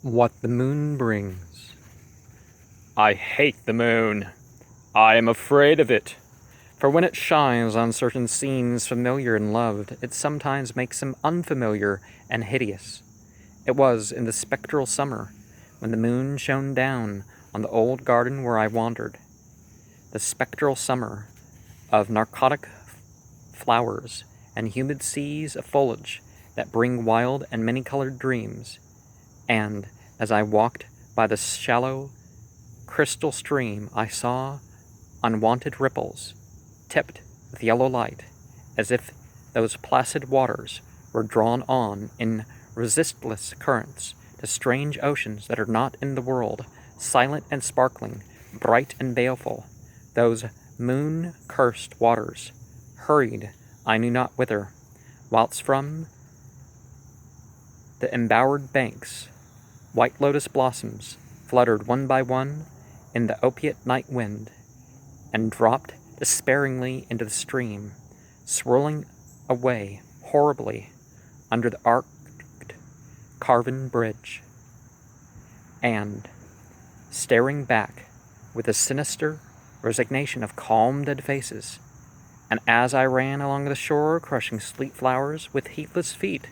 What the moon brings. I hate the moon. I am afraid of it. For when it shines on certain scenes familiar and loved, it sometimes makes them unfamiliar and hideous. It was in the spectral summer, when the moon shone down on the old garden where I wandered. The spectral summer of narcotic flowers and humid seas of foliage that bring wild and many-colored dreams. And as I walked by the shallow crystal stream, I saw unwanted ripples, tipped with yellow light, as if those placid waters were drawn on in resistless currents to strange oceans that are not in the world, silent and sparkling, bright and baleful. Those moon-cursed waters hurried I knew not whither, whilst from the embowered banks white lotus blossoms fluttered one by one in the opiate night wind, and dropped despairingly into the stream, swirling away horribly under the arched carven bridge, and staring back with a sinister resignation of calm dead faces. And as I ran along the shore, crushing sleet flowers with heedless feet,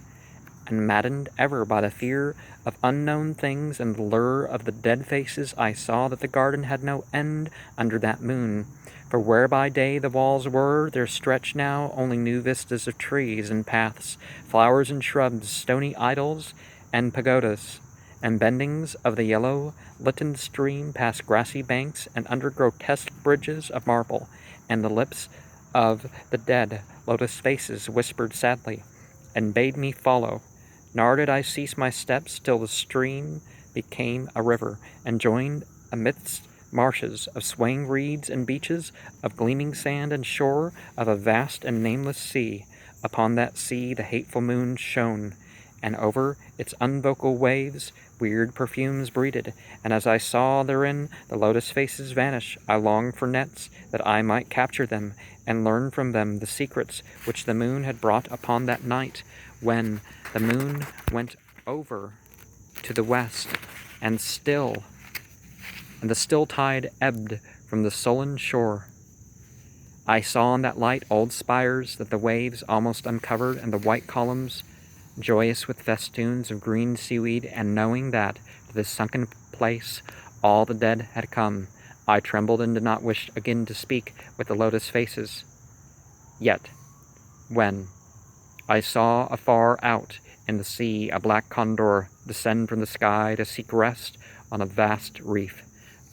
and maddened ever by the fear of unknown things and the lure of the dead faces, I saw that the garden had no end under that moon. For where by day the walls were, there stretched now only new vistas of trees and paths, flowers and shrubs, stony idols and pagodas, and bendings of the yellow-litten stream past grassy banks and under grotesque bridges of marble, and the lips of the dead lotus faces whispered sadly, and bade me follow. Nor did I cease my steps till the stream became a river, and joined amidst marshes of swaying reeds and beaches of gleaming sand and shore of a vast and nameless sea. Upon that sea the hateful moon shone, and over its unvocal waves weird perfumes breathed, and as I saw therein the lotus faces vanish, I longed for nets that I might capture them, and learn from them the secrets which the moon had brought upon that night, when the moon went over to the west, and the still tide ebbed from the sullen shore. I saw in that light old spires that the waves almost uncovered, and the white columns joyous with festoons of green seaweed, and knowing that to this sunken place all the dead had come, I trembled and did not wish again to speak with the lotus faces. Yet, when I saw afar out in the sea a black condor descend from the sky to seek rest on a vast reef,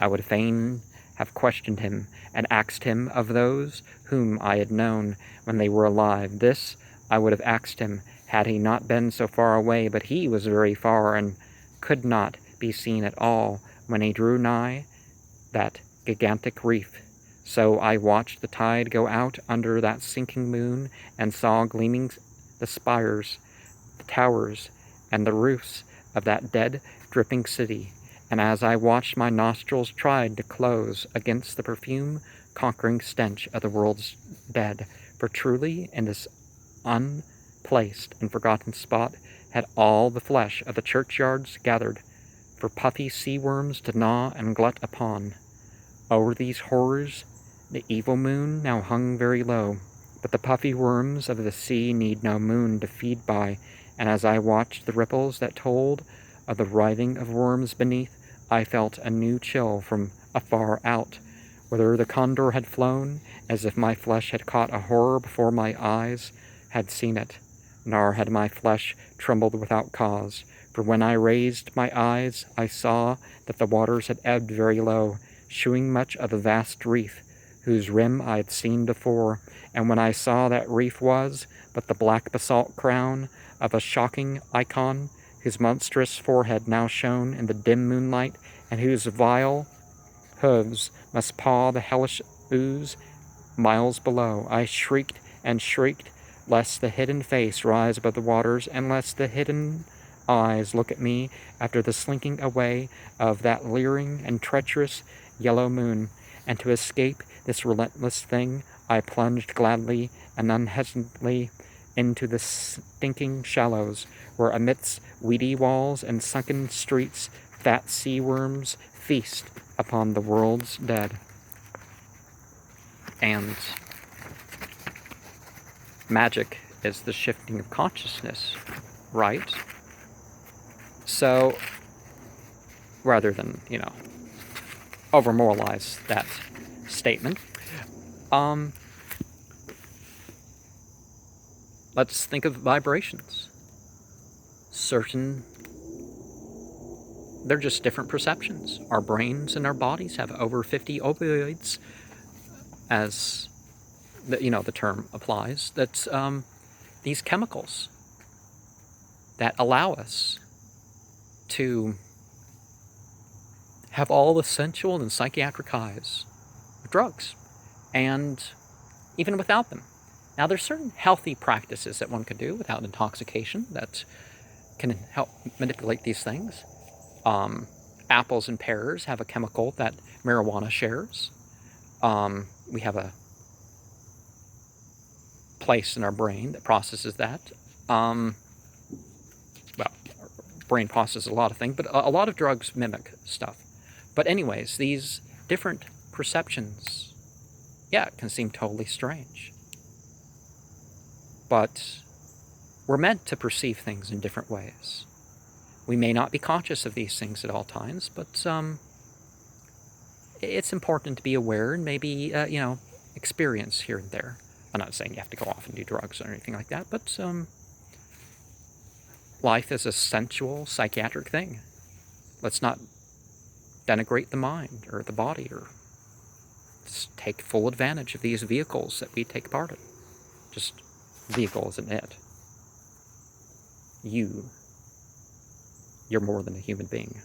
I would fain have questioned him, and asked him of those whom I had known when they were alive. This I would have asked him, had he not been so far away, but he was very far, and could not be seen at all when he drew nigh that gigantic reef. So I watched the tide go out under that sinking moon, and saw gleaming the spires, the towers, and the roofs of that dead, dripping city. And as I watched, my nostrils tried to close against the perfume-conquering stench of the world's dead. For truly, in this unplaced and forgotten spot had all the flesh of the churchyards gathered, for puffy sea worms to gnaw and glut upon. Over these horrors the evil moon now hung very low, but the puffy worms of the sea need no moon to feed by, and as I watched the ripples that told of the writhing of worms beneath, I felt a new chill from afar out, whither the condor had flown, as if my flesh had caught a horror before my eyes had seen it. Nor had my flesh trembled without cause, for when I raised my eyes, I saw that the waters had ebbed very low, shewing much of the vast reef, whose rim I had seen before, and when I saw that reef was but the black basalt crown of a shocking icon, whose monstrous forehead now shone in the dim moonlight, and whose vile hooves must paw the hellish ooze miles below, I shrieked and shrieked, lest the hidden face rise above the waters, and lest the hidden eyes look at me after the slinking away of that leering and treacherous yellow moon. And to escape this relentless thing, I plunged gladly and unhesitatingly into the stinking shallows, where amidst weedy walls and sunken streets, fat sea worms feast upon the world's dead. And magic is the shifting of consciousness, right? So, rather than, over-moralize that statement, let's think of vibrations. They're just different perceptions. Our brains and our bodies have over 50 opioids, as the term applies. That's these chemicals that allow us to have all the sensual and psychiatric highs of drugs, and even without them. Now, there's certain healthy practices that one can do without intoxication that can help manipulate these things. Apples and pears have a chemical that marijuana shares. We have a place in our brain that processes that. Well, our brain processes a lot of things, but a lot of drugs mimic stuff. But anyways, these different perceptions, it can seem totally strange. But we're meant to perceive things in different ways. We may not be conscious of these things at all times, but it's important to be aware and maybe, experience here and there. I'm not saying you have to go off and do drugs or anything like that, but life is a sensual, psychiatric thing. Let's not denigrate the mind or the body, or just take full advantage of these vehicles that we take part in. Just vehicle isn't it. You're more than a human being.